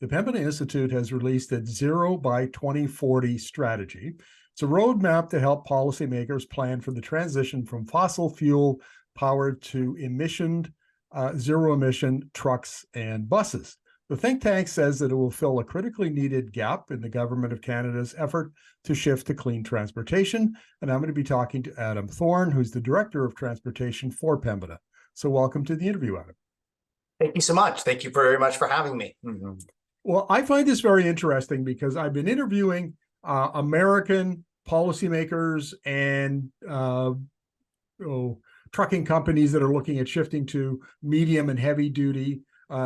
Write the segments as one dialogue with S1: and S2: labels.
S1: the Pembina Institute has released its Zero by 2040 strategy. It's a roadmap to help policymakers plan for the transition from fossil fuel powered to zero-emission trucks and buses. The think tank says that it will fill a critically needed gap in the Government of Canada's effort to shift to clean transportation. And I'm going to be talking to Adam Thorn, who's the Director of Transportation for Pembina. So welcome to the interview, Adam.
S2: Thank you so much. Thank you very much for having me.
S1: Well, I find this very interesting because I've been interviewing American policymakers and trucking companies that are looking at shifting to medium and heavy duty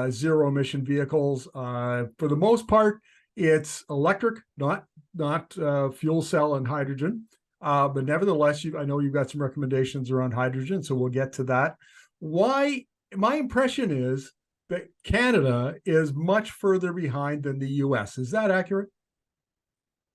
S1: zero emission vehicles. For the most part, it's electric, not fuel cell and hydrogen. But nevertheless, I know you've got some recommendations around hydrogen, so we'll get to that. My impression is that Canada is much further behind than the US. Is that accurate?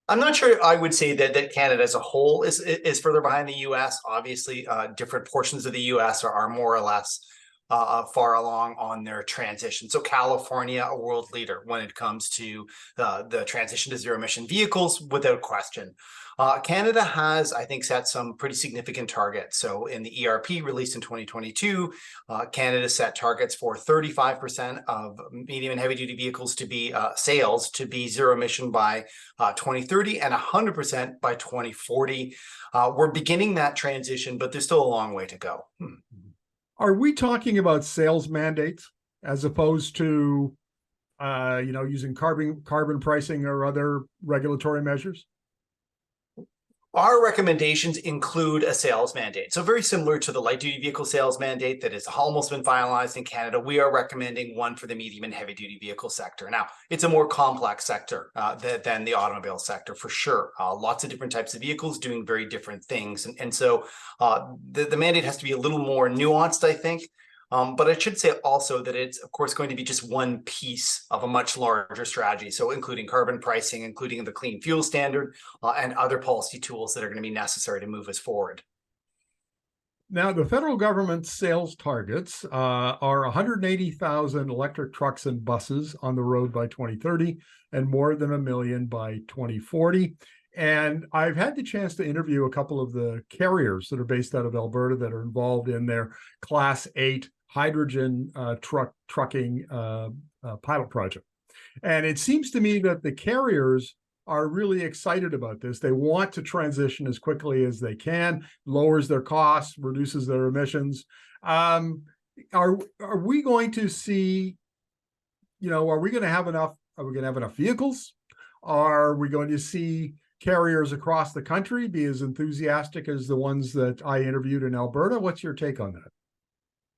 S2: I'm not sure I would say that Canada as a whole is further behind the US. Obviously, different portions of the US are more or less far along on their transition. So California, a world leader when it comes to the transition to zero-emission vehicles, without question. Canada has, I think, set some pretty significant targets. So in the ERP released in 2022, Canada set targets for 35% of medium and heavy-duty vehicles to be sales to be zero-emission by 2030 and 100% by 2040. We're beginning that transition, but there's still a long way to go.
S1: Are we talking about sales mandates as opposed to, using carbon pricing or other regulatory measures?
S2: Our recommendations include a sales mandate. So very similar to the light-duty vehicle sales mandate that has almost been finalized in Canada, we are recommending one for the medium and heavy-duty vehicle sector. Now, it's a more complex sector than the automobile sector, for sure. Lots of different types of vehicles doing very different things. And so the mandate has to be a little more nuanced, I think. But I should say also that it's, of course, going to be just one piece of a much larger strategy. So including carbon pricing, including the clean fuel standard, and other policy tools that are going to be necessary to move us forward.
S1: Now, the federal government's sales targets are 180,000 electric trucks and buses on the road by 2030 and more than 1 million by 2040. And I've had the chance to interview a couple of the carriers that are based out of Alberta that are involved in their Class 8 hydrogen trucking pilot project. And it seems to me that the carriers are really excited about this. They want to transition as quickly as they can, lowers their costs, reduces their emissions. Are we going to see, are we going to have enough vehicles? Are we going to see carriers across the country be as enthusiastic as the ones that I interviewed in Alberta? What's your take on that?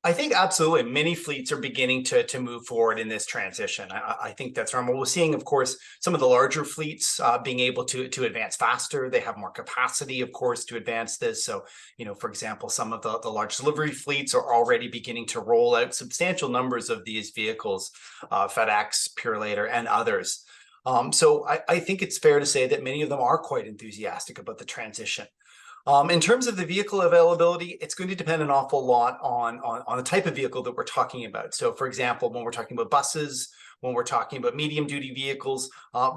S2: I think absolutely. Many fleets are beginning to move forward in this transition. I think that's normal. We're seeing, of course, some of the larger fleets being able to advance faster. They have more capacity, of course, to advance this. So, for example, some of the large delivery fleets are already beginning to roll out substantial numbers of these vehicles, FedEx, Purolator, and others. So I think it's fair to say that many of them are quite enthusiastic about the transition. In terms of the vehicle availability, it's going to depend an awful lot on the type of vehicle that we're talking about. So, for example, when we're talking about buses, when we're talking about medium-duty vehicles,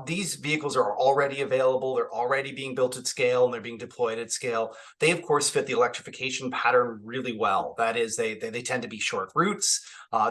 S2: these vehicles are already available. They're already being built at scale, and they're being deployed at scale. They, of course, fit the electrification pattern really well. That is, they tend to be short routes.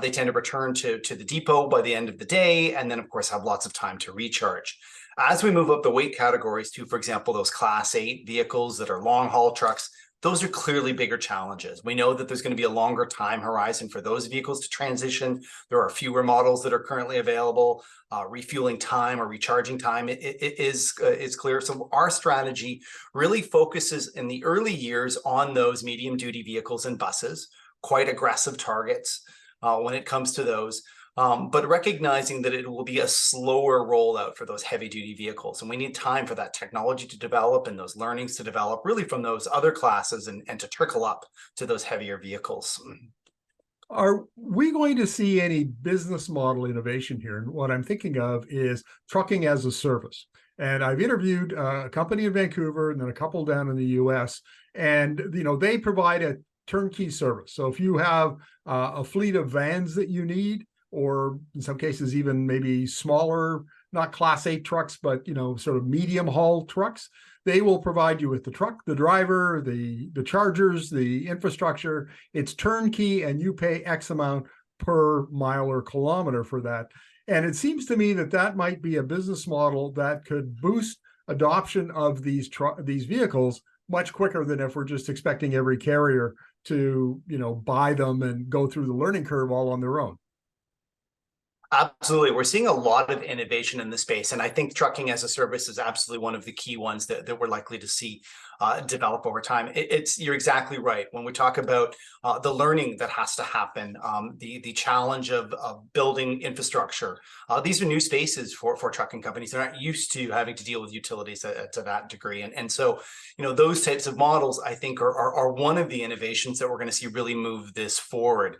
S2: They tend to return to the depot by the end of the day, and then, of course, have lots of time to recharge. As we move up the weight categories to, for example, those Class 8 vehicles that are long-haul trucks, those are clearly bigger challenges. We know that there's going to be a longer time horizon for those vehicles to transition. There are fewer models that are currently available. Refueling time or recharging time is clear. So our strategy really focuses in the early years on those medium-duty vehicles and buses, quite aggressive targets when it comes to those. But recognizing that it will be a slower rollout for those heavy duty vehicles. And we need time for that technology to develop and those learnings to develop really from those other classes and to trickle up to those heavier vehicles.
S1: Are we going to see any business model innovation here? And what I'm thinking of is trucking as a service. And I've interviewed a company in Vancouver and then a couple down in the US, and they provide a turnkey service. So if you have a fleet of vans that you need, or in some cases even maybe smaller, not Class 8 trucks, but sort of medium haul trucks. They will provide you with the truck, the driver, the chargers, the infrastructure. It's turnkey, and you pay X amount per mile or kilometer for that. And it seems to me that that might be a business model that could boost adoption of these vehicles much quicker than if we're just expecting every carrier to buy them and go through the learning curve all on their own.
S2: Absolutely. We're seeing a lot of innovation in the space. And I think trucking as a service is absolutely one of the key ones that we're likely to see develop over time. You're exactly right. When we talk about the learning that has to happen, the challenge of building infrastructure, these are new spaces for trucking companies. They're not used to having to deal with utilities to that degree. And so, those types of models, I think, are one of the innovations that we're going to see really move this forward.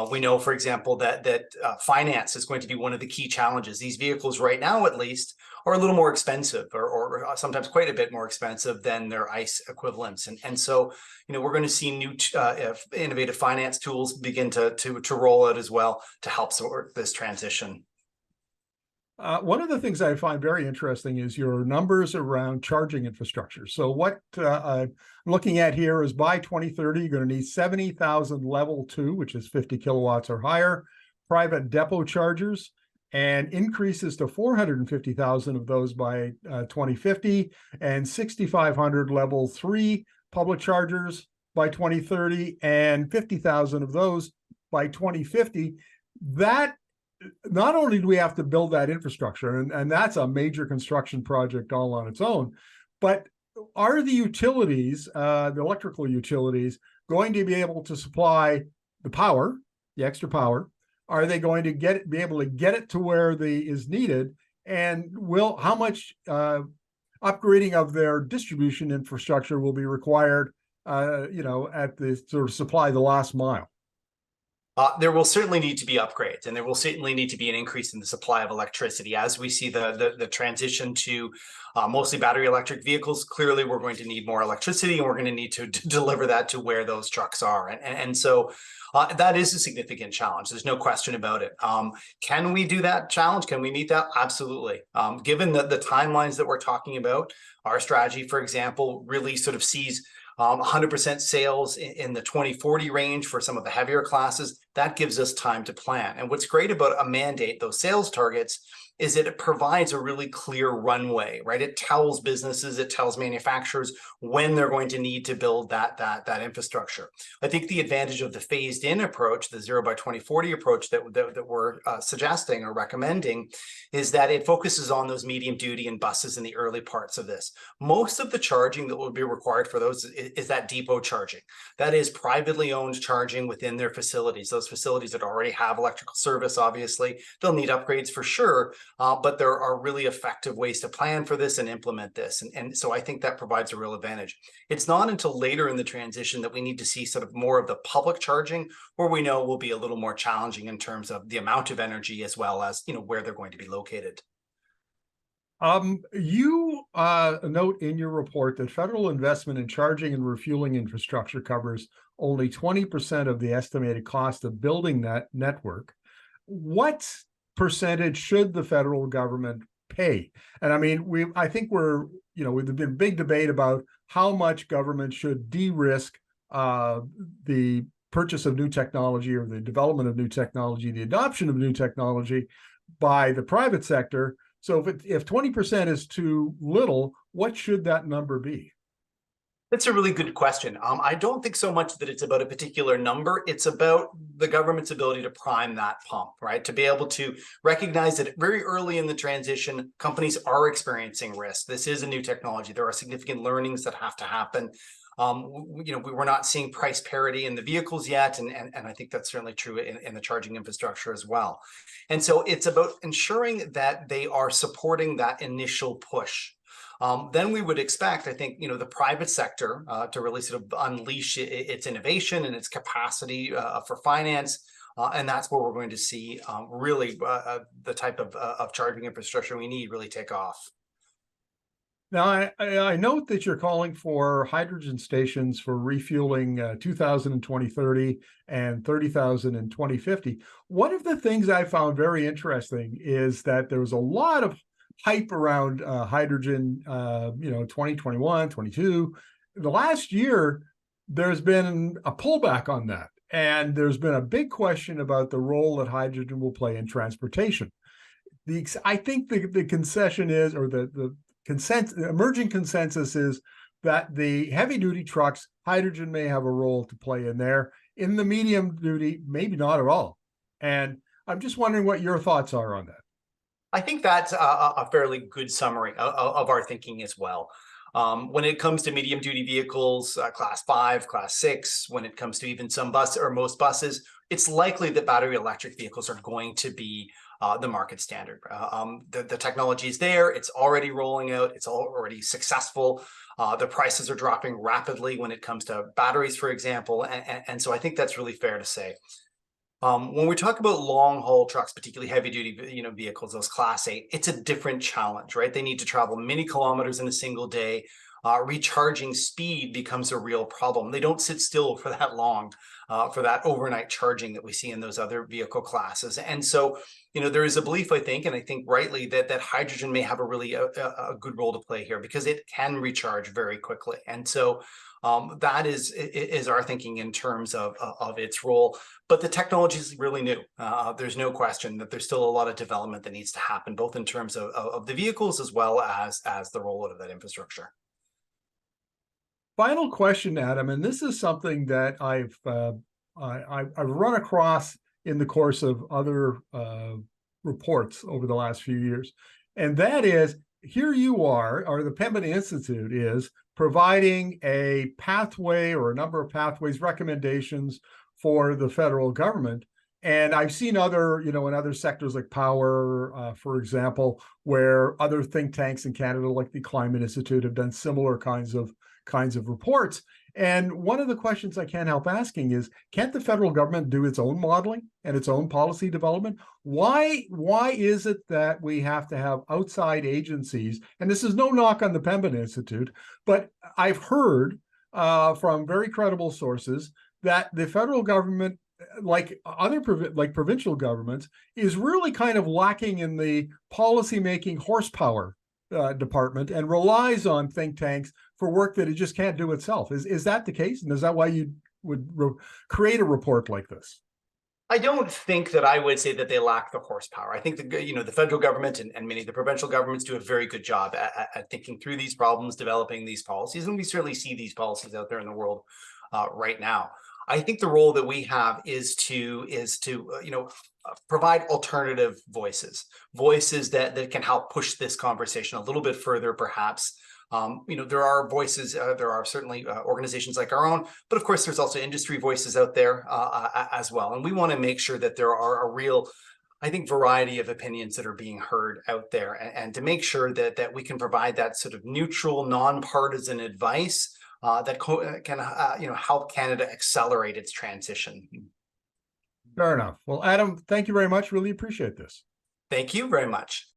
S2: We know, for example, that finance is going to be one of the key challenges. These vehicles right now, at least, are a little more expensive or sometimes quite a bit more expensive than their ICE equivalents. And so, we're going to see new innovative finance tools begin to roll out as well to help support this transition.
S1: One of the things I find very interesting is your numbers around charging infrastructure. So what I'm looking at here is by 2030, you're going to need 70,000 level 2, which is 50 kilowatts or higher, private depot chargers, and increases to 450,000 of those by 2050, and 6,500 level 3 public chargers by 2030, and 50,000 of those by 2050. That not only do we have to build that infrastructure, and that's a major construction project all on its own, but are the utilities, the electrical utilities, going to be able to supply the power, the extra power? Are they going to be able to get it to where is needed? And how much upgrading of their distribution infrastructure will be required, at the sort of supply the last mile?
S2: There will certainly need to be upgrades, and there will certainly need to be an increase in the supply of electricity as we see the transition to mostly battery electric vehicles. Clearly, we're going to need more electricity, and we're going to need to deliver that to where those trucks are. And so that is a significant challenge. There's no question about it. Can we do that challenge? Can we meet that? Absolutely. Given the timelines that we're talking about, our strategy, for example, really sort of sees 100% sales in the 2040 range for some of the heavier classes. That gives us time to plan. And what's great about a mandate, those sales targets, is that it provides a really clear runway, right? It tells businesses, it tells manufacturers when they're going to need to build that infrastructure. I think the advantage of the phased-in approach, the 0 by 2040 approach that we're suggesting or recommending, is that it focuses on those medium duty and buses in the early parts of this. Most of the charging that will be required for those is that depot charging. That is privately owned charging within their facilities. Those facilities that already have electrical service, obviously, they'll need upgrades for sure. But there are really effective ways to plan for this and implement this. And so I think that provides a real advantage. It's not until later in the transition that we need to see sort of more of the public charging, where we know will be a little more challenging in terms of the amount of energy as well as, where they're going to be located.
S1: You note in your report that federal investment in charging and refueling infrastructure covers only 20% of the estimated cost of building that network. What percentage should the federal government pay? And I mean, I think there's been a big debate about how much government should de-risk the purchase of new technology or the development of new technology, the adoption of new technology by the private sector. So if 20% is too little, what should that number be?
S2: That's a really good question. I don't think so much that it's about a particular number. It's about the government's ability to prime that pump, right? To be able to recognize that very early in the transition, companies are experiencing risk. This is a new technology. There are significant learnings that have to happen. We're not seeing price parity in the vehicles yet, and I think that's certainly true in the charging infrastructure as well. And so it's about ensuring that they are supporting that initial push. Then we would expect, I think, the private sector to really sort of unleash its innovation and its capacity for finance. And that's where we're going to see really the type of charging infrastructure we need really take off.
S1: Now, I note that you're calling for hydrogen stations for refueling 2,000 in 2030 and 30,000 in 2050. One of the things I found very interesting is that there was a lot of hype around hydrogen, 2021, 22. The last year, there's been a pullback on that. And there's been a big question about the role that hydrogen will play in transportation. I think the concession is, or the emerging consensus is that the heavy duty trucks, hydrogen may have a role to play in there. In the medium duty, maybe not at all. And I'm just wondering what your thoughts are on that.
S2: I think that's a fairly good summary of our thinking as well. When it comes to medium duty vehicles, class 5, class 6, when it comes to even some bus or most buses, it's likely that battery electric vehicles are going to be the market standard. The technology is there. It's already rolling out. It's already successful. The prices are dropping rapidly when it comes to batteries, for example. And so I think that's really fair to say. When we talk about long haul trucks, particularly heavy duty, vehicles, those class 8, it's a different challenge, right? They need to travel many kilometers in a single day. Recharging speed becomes a real problem. They don't sit still for that long, for that overnight charging that we see in those other vehicle classes. And so, there is a belief, I think, and I think rightly, that hydrogen may have a really a good role to play here because it can recharge very quickly. And so that is our thinking in terms of its role. But the technology is really new. There's no question that there's still a lot of development that needs to happen, both in terms of the vehicles as well as the rollout of that infrastructure.
S1: Final question, Adam, and this is something that I've run across in the course of other reports over the last few years, and that is, here you are, or the Pembina Institute is providing a pathway or a number of pathways, recommendations for the federal government. And I've seen other, in other sectors like power, for example, where other think tanks in Canada, like the Climate Institute, have done similar kinds of reports. And one of the questions I can't help asking is, can't the federal government do its own modeling and its own policy development? Why is it that we have to have outside agencies? And this is no knock on the Pembina Institute, but I've heard from very credible sources that the federal government, like other provincial governments, is really kind of lacking in the policy-making horsepower department and relies on think tanks for work that it just can't do itself. Is that the case? And is that why you would create a report like this?
S2: I don't think that I would say that they lack the horsepower. I think the federal government and many of the provincial governments do a very good job at thinking through these problems, developing these policies, and we certainly see these policies out there in the world right now. I think the role that we have is to provide alternative voices that can help push this conversation a little bit further, perhaps. There are voices, there are certainly organizations like our own, but of course there's also industry voices out there as well. And we want to make sure that there are a real, I think, variety of opinions that are being heard out there, and to make sure that we can provide that sort of neutral, nonpartisan advice that can help Canada accelerate its transition.
S1: Fair enough. Well, Adam, thank you very much. Really appreciate this.
S2: Thank you very much.